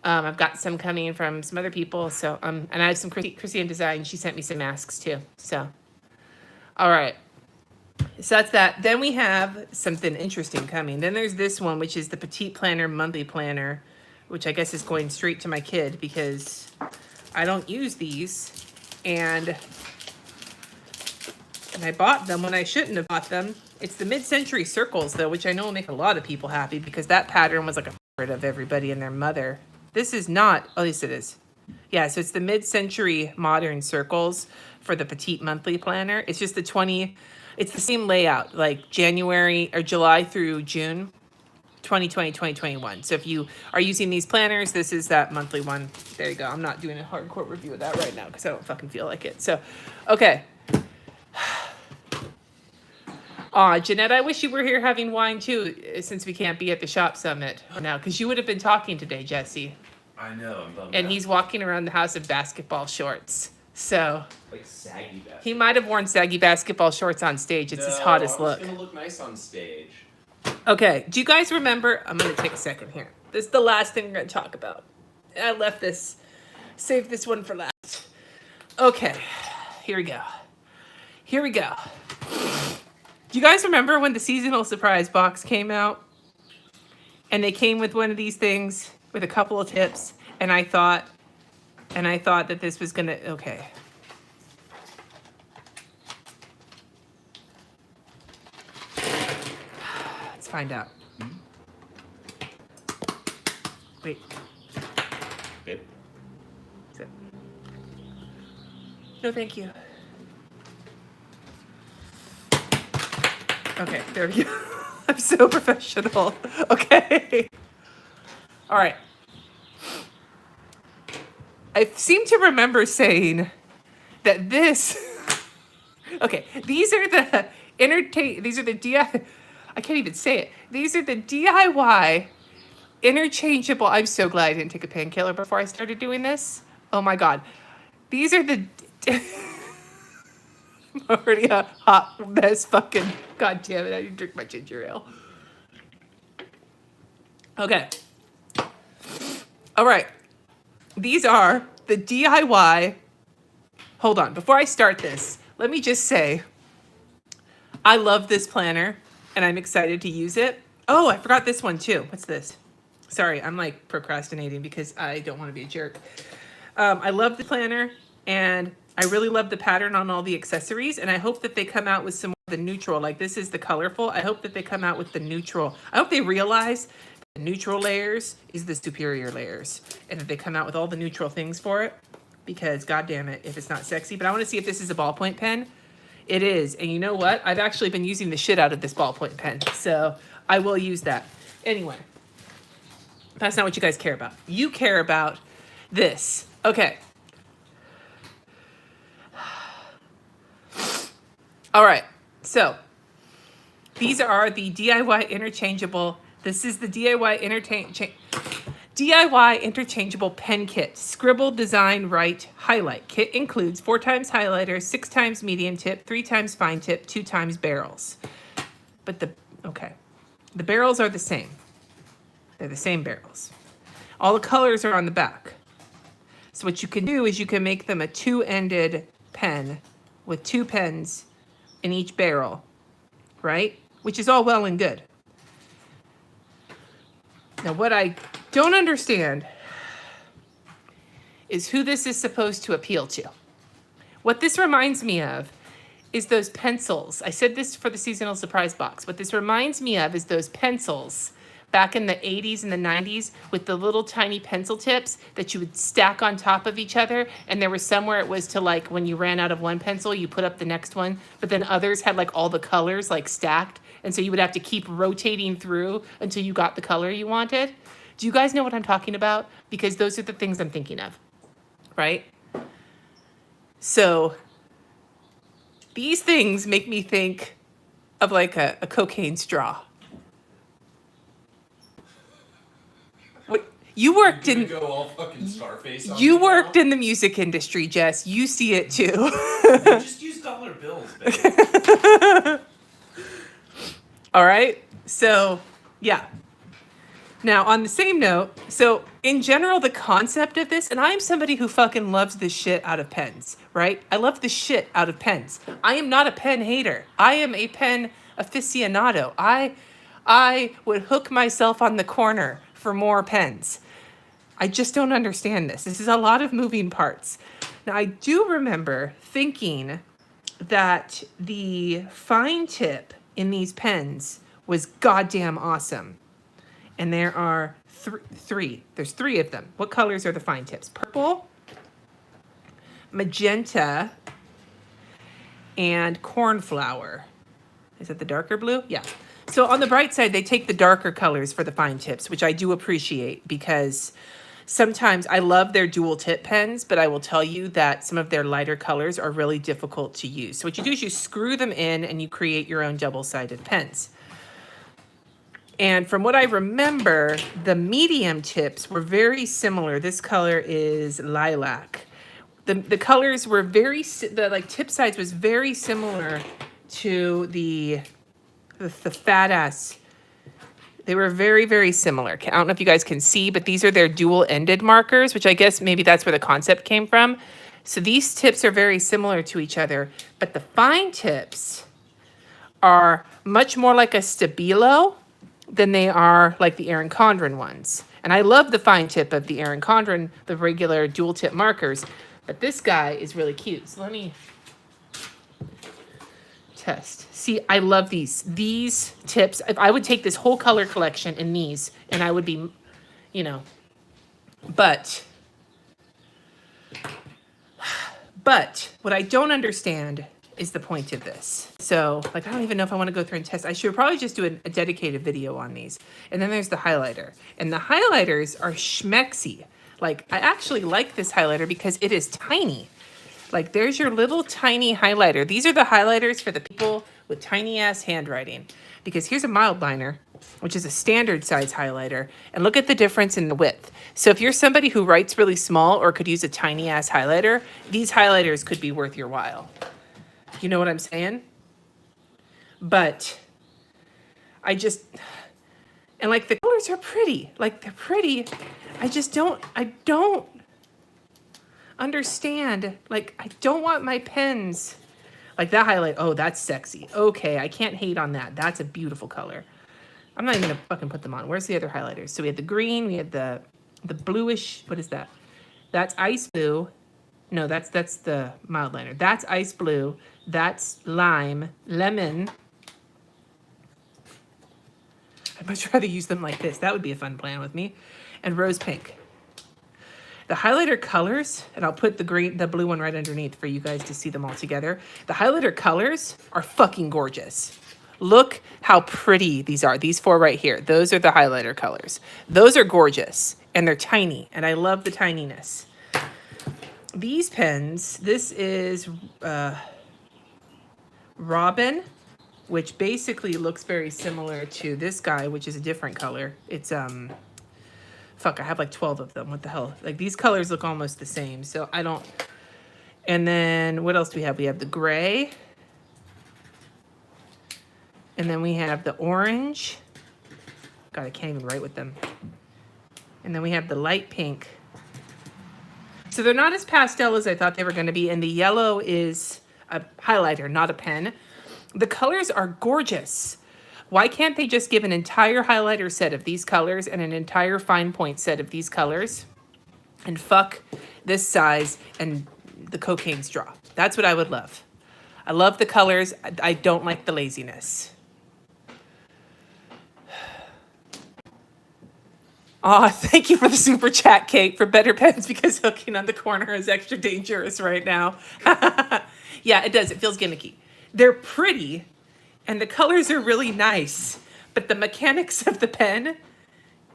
S1: I've got some coming from some other people. So, and I have some Christian Design. She sent me some masks too. So, all right. So that's that. Then we have something interesting coming. Then there's this one, which is the Petit Planner Monthly Planner, which I guess is going straight to my kid because I don't use these. And I bought them when I shouldn't have bought them. It's the mid-century circles, though, which I know will make a lot of people happy because that pattern was like a favorite of everybody and their mother. This is not, oh, yes, it is. Yeah, so it's the mid-century modern circles for the Petite Monthly Planner. It's just it's the same layout, like January or July through June. 2020, 2021. So if you are using these planners, this is that monthly one. There you go. I'm not doing a hardcore review of that right now because I don't fucking feel like it. So, okay. Aw, Jeanette, I wish you were here having wine too, since we can't be at the shop summit now, because you would have been talking today, Jesse.
S2: I know, I'm bummed
S1: And
S2: out.
S1: he's walking around the house in basketball shorts. So
S2: Like saggy basketball.
S1: he might have worn saggy basketball shorts on stage. It's his hottest look.
S2: It's gonna look nice on stage.
S1: Okay, do you guys remember? I'm going to take a second here. This is the last thing we're going to talk about. I left this, saved this one for last. Okay, here we go. Here we go. Do you guys remember when the seasonal surprise box came out? And they came with one of these things with a couple of tips, and I thought that this was going to, okay. Let's find out. Wait.
S2: Babe.
S1: Sit. No, thank you. Okay, there we go. I'm so professional. Okay. All right. I seem to remember saying that this. Okay, these are the These are the DIY. I can't even say it. These are the DIY interchangeable. I'm so glad I didn't take a painkiller before I started doing this. Oh my god. These are the. I'm already a hot mess. Fucking. God damn it! I didn't drink my ginger ale. Okay. All right. These are the DIY. Hold on. Before I start this, let me just say I love this planner and I'm excited to use it. Oh, I forgot this one too. What's this? Sorry, I'm like procrastinating because I don't want to be a jerk. I love the planner and I really love the pattern on all the accessories, and I hope that they come out with some more of the neutral. Like this is the colorful. I hope that they come out with the neutral. I hope they realize the neutral layers is the superior layers, and that they come out with all the neutral things for it, because god damn it if it's not sexy. But I want to see if this is a ballpoint pen. It is, and you know what? I've actually been using the shit out of this ballpoint pen, so I will use that. Anyway, that's not what you guys care about. You care about this. Okay. All right, so these are the DIY interchangeable. This is the DIY interchangeable pen kit. Scribble, design, write, highlight. Kit includes 4 times highlighter, 6 times medium tip, 3 times fine tip, 2 times barrels. But the barrels are the same. They're the same barrels. All the colors are on the back. So what you can do is you can make them a 2-ended pen with 2 pens in each barrel, right? Which is all well and good. Now, what I don't understand is who this is supposed to appeal to. What this reminds me of is those pencils. I said this for the seasonal surprise box. What this reminds me of is those pencils back in the 80s and the 90s with the little tiny pencil tips that you would stack on top of each other. And there was somewhere it was to like when you ran out of one pencil, you put up the next one. But then others had like all the colors like stacked. And so you would have to keep rotating through until you got the color you wanted. Do you guys know what I'm talking about? Because those are the things I'm thinking of, right? So these things make me think of like a cocaine straw. You worked in.
S2: Go all fucking Scarface on
S1: You
S2: me
S1: worked
S2: now?
S1: in the music industry, Jess. You see it too.
S2: You just use dollar bills, baby.
S1: All right. So, yeah. Now, on the same note, so in general, the concept of this, and I'm somebody who fucking loves the shit out of pens, right? I love the shit out of pens. I am not a pen hater. I am a pen aficionado. I would hook myself on the corner for more pens. I just don't understand this. This is a lot of moving parts. Now, I do remember thinking that the fine tip in these pens was goddamn awesome. And there are three. There's 3 of them. What colors are the fine tips? Purple, magenta, and cornflower. Is that the darker blue? Yeah. So on the bright side, they take the darker colors for the fine tips, which I do appreciate because sometimes I love their dual tip pens, but I will tell you that some of their lighter colors are really difficult to use. So what you do is you screw them in and you create your own double-sided pens. And from what I remember, the medium tips were very similar. This color is lilac. The colors were the like tip size was very similar to the fat ass. They were very, very similar. I don't know if you guys can see, but these are their dual-ended markers, which I guess maybe that's where the concept came from. So these tips are very similar to each other, but the fine tips are much more like a Stabilo than they are like the Erin Condren ones. And I love the fine tip of the Erin Condren, the regular dual tip markers, but this guy is really cute. So let me test. See, I love these tips. If I would take this whole color collection in these, and I would be, you know, but what I don't understand is the point of this. So, like, I don't even know if I want to go through and test. I should probably just do a dedicated video on these. And then there's the highlighter. And the highlighters are schmexy. Like, I actually like this highlighter because it is tiny. Like, there's your little tiny highlighter. These are the highlighters for the people with tiny ass handwriting. Because here's a mild liner, which is a standard size highlighter. And look at the difference in the width. So if you're somebody who writes really small or could use a tiny ass highlighter, these highlighters could be worth your while. You know what I'm saying? But and like the colors are pretty. Like they're pretty. I don't understand. Like I don't want my pens. Like that highlight, oh, that's sexy. Okay, I can't hate on that. That's a beautiful color. I'm not even gonna fucking put them on. Where's the other highlighters? So we had the green, we had the bluish, what is that? That's ice blue. No, that's the mild liner. That's ice blue. That's lime, lemon. I'd much rather use them like this. That would be a fun plan with me. And rose pink. The highlighter colors, and I'll put the blue one right underneath for you guys to see them all together. The highlighter colors are fucking gorgeous. Look how pretty these are. These four right here. Those are the highlighter colors. Those are gorgeous, and they're tiny, and I love the tininess. These pens, this is Robin, which basically looks very similar to this guy, which is a different color. It's, fuck, I have like 12 of them. What the hell? Like these colors look almost the same, so I don't. And then what else do we have? We have the gray. And then we have the orange. God, I can't even write with them. And then we have the light pink. So they're not as pastel as I thought they were going to be. And the yellow is a highlighter, not a pen. The colors are gorgeous. Why can't they just give an entire highlighter set of these colors and an entire fine point set of these colors? And fuck this size and the cocaine straw. That's what I would love. I love the colors. I don't like the laziness. Oh, thank you for the super chat, Kate, for better pens because hooking on the corner is extra dangerous right now. Yeah, it does. It feels gimmicky. They're pretty, and the colors are really nice, but the mechanics of the pen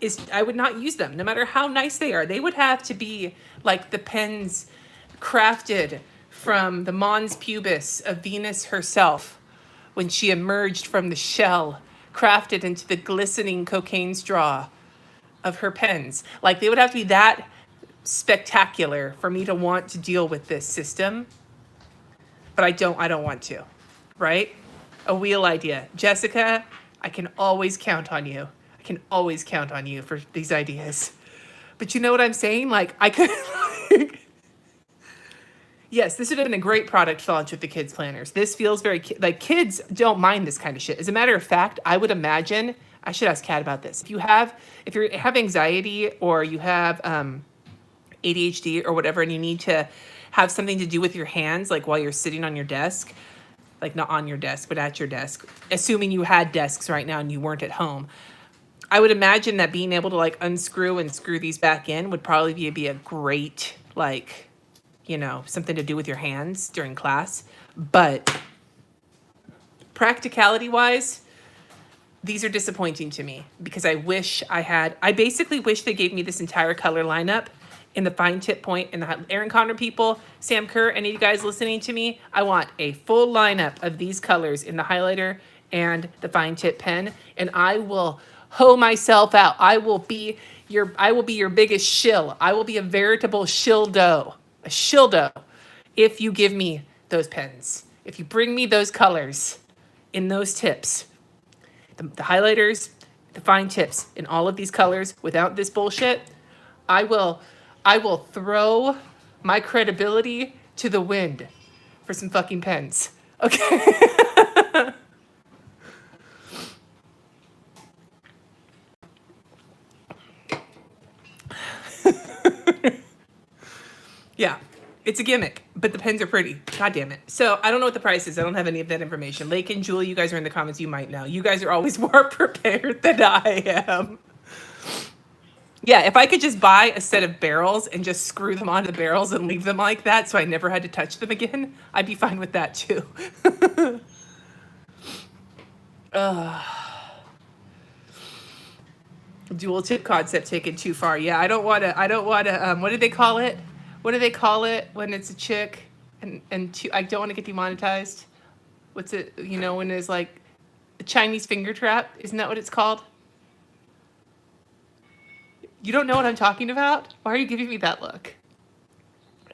S1: is I would not use them, no matter how nice they are. They would have to be like the pens crafted from the mons pubis of Venus herself when she emerged from the shell, crafted into the glistening cocaine straw of her pens. Like they would have to be that spectacular for me to want to deal with this system. But I don't want to, right? A wheel idea. Jessica, I can always count on you. I can always count on you for these ideas. But you know what I'm saying? Like I could, yes, this would have been a great product to launch with the kids planners. This feels very, like kids don't mind this kind of shit. As a matter of fact, I would imagine, I should ask Kat about this. If you have anxiety or you have ADHD or whatever, and you need to have something to do with your hands, like while you're sitting on your desk, like not on your desk, but at your desk, assuming you had desks right now and you weren't at home, I would imagine that being able to like unscrew and screw these back in would probably be a great, like, you know, something to do with your hands during class. But practicality wise, these are disappointing to me because I basically wish they gave me this entire color lineup in the fine tip point and the Erin Condren people, Sam Kerr, any of you guys listening to me, I want a full lineup of these colors in the highlighter and the fine tip pen, and I will hoe myself out. I will be your biggest shill. I will be a veritable shildo, if you give me those pens. If you bring me those colors in those tips, the highlighters, the fine tips in all of these colors without this bullshit, I will throw my credibility to the wind for some fucking pens. Okay. Yeah, it's a gimmick, but the pens are pretty. God damn it. So I don't know what the price is. I don't have any of that information. Lake and Julie, you guys are in the comments. You might know. You guys are always more prepared than I am. Yeah, if I could just buy a set of barrels and just screw them onto the barrels and leave them like that so I never had to touch them again, I'd be fine with that too. Dual tip concept taken too far. Yeah, I don't want to, what do they call it? What do they call it when it's a chick I don't want to get demonetized? What's it, when it's like a Chinese finger trap? Isn't that what it's called? You don't know what I'm talking about? Why are you giving me that look?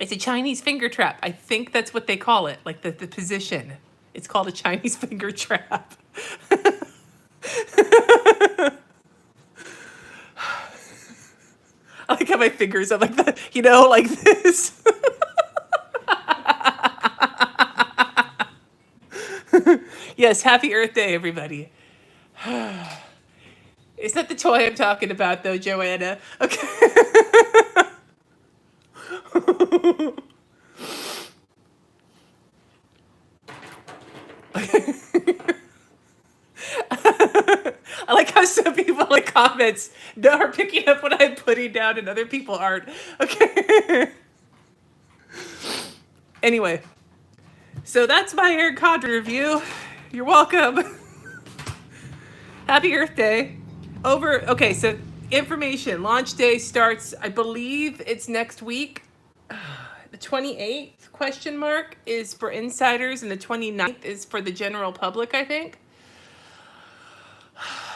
S1: It's a Chinese finger trap. I think that's what they call it, like the position. It's called a Chinese finger trap. I like how my fingers are like that, like this. Yes, happy Earth Day, everybody. Is that the toy I'm talking about, though, Joanna? Okay. I like how some people in the comments are picking up what I'm putting down and other people aren't. Okay. Anyway, so that's my Erin Condren review. You're welcome. Happy Earth Day. Okay, so information. Launch day starts, I believe it's next week. The 28th question mark is for insiders and the 29th is for the general public, I think.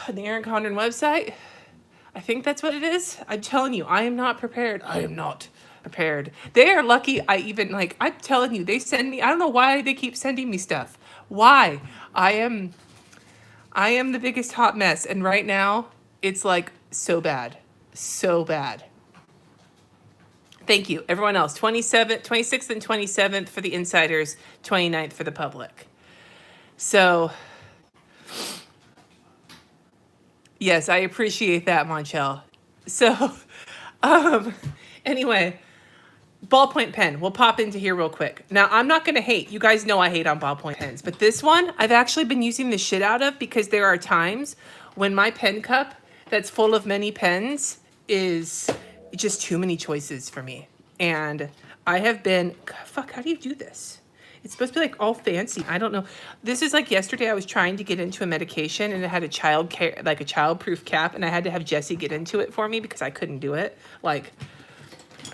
S1: The Erin Condren website. I think that's what it is. I'm telling you, I am not prepared. I am not prepared. They are lucky I'm telling you, they send me, I don't know why they keep sending me stuff. Why? I am the biggest hot mess. And right now, it's like so bad. So bad. Thank you. Everyone else, 26th and 27th for the insiders, 29th for the public. So, yes, I appreciate that, Monchel. So, anyway, ballpoint pen. We'll pop into here real quick. Now, I'm not going to hate. You guys know I hate on ballpoint pens. But this one, I've actually been using the shit out of because there are times when my pen cup that's full of many pens is just too many choices for me. And I have been, fuck, how do you do this? It's supposed to be like all fancy. I don't know. This is like yesterday I was trying to get into a medication and it had a childproof cap and I had to have Jesse get into it for me because I couldn't do it. Like,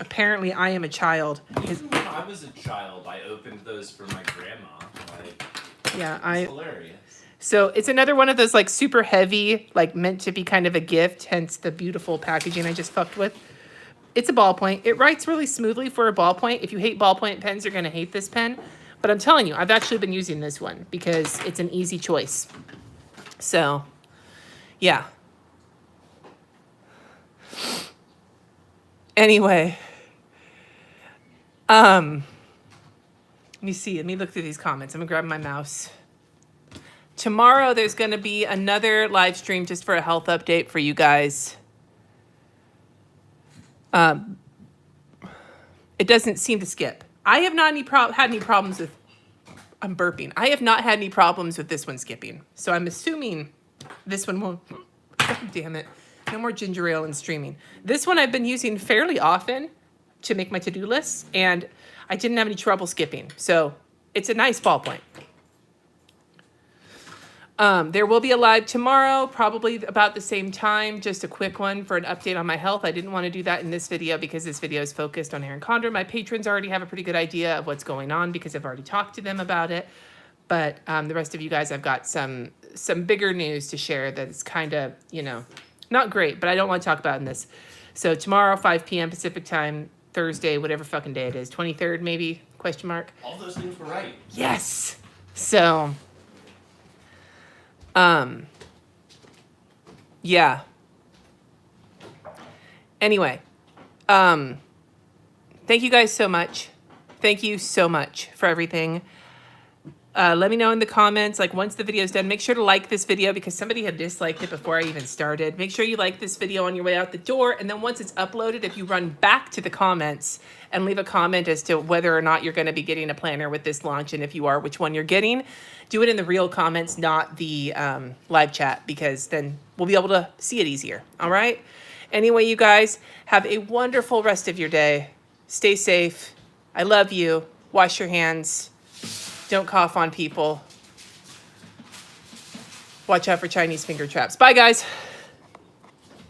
S1: apparently I am a child.
S2: Even when I was a child, I opened those for my grandma. It's hilarious.
S1: So it's another one of those like super heavy, like meant to be kind of a gift, hence the beautiful packaging I just fucked with. It's a ballpoint. It writes really smoothly for a ballpoint. If you hate ballpoint pens, you're going to hate this pen. But I'm telling you, I've actually been using this one because it's an easy choice. So, yeah. Anyway. Let me see. Let me look through these comments. I'm going to grab my mouse. Tomorrow, there's going to be another live stream just for a health update for you guys. It doesn't seem to skip. I have not had any problems with... I'm burping. I have not had any problems with this one skipping. So I'm assuming this one won't... God damn it. No more ginger ale and streaming. This one I've been using fairly often to make my to-do lists, and I didn't have any trouble skipping. So it's a nice ballpoint. There will be a live tomorrow, probably about the same time. Just a quick one for an update on my health. I didn't want to do that in this video because this video is focused on Erin Condren. My patrons already have a pretty good idea of what's going on because I've already talked to them about it. But the rest of you guys, I've got some bigger news to share that's kind of, you know, not great, but I don't want to talk about in this. So tomorrow, 5 p.m. Pacific time, Thursday, whatever fucking day it is, 23rd maybe, question mark.
S2: All those things were right.
S1: Yes. So, yeah. Anyway, thank you guys so much. Thank you so much for everything. Let me know in the comments, like once the video is done, make sure to like this video because somebody had disliked it before I even started. Make sure you like this video on your way out the door. And then once it's uploaded, if you run back to the comments and leave a comment as to whether or not you're going to be getting a planner with this launch, and if you are, which one you're getting, do it in the real comments, not the live chat, because then we'll be able to see it easier. All right. Anyway, you guys have a wonderful rest of your day. Stay safe. I love you. Wash your hands. Don't cough on people. Watch out for Chinese finger traps. Bye, guys.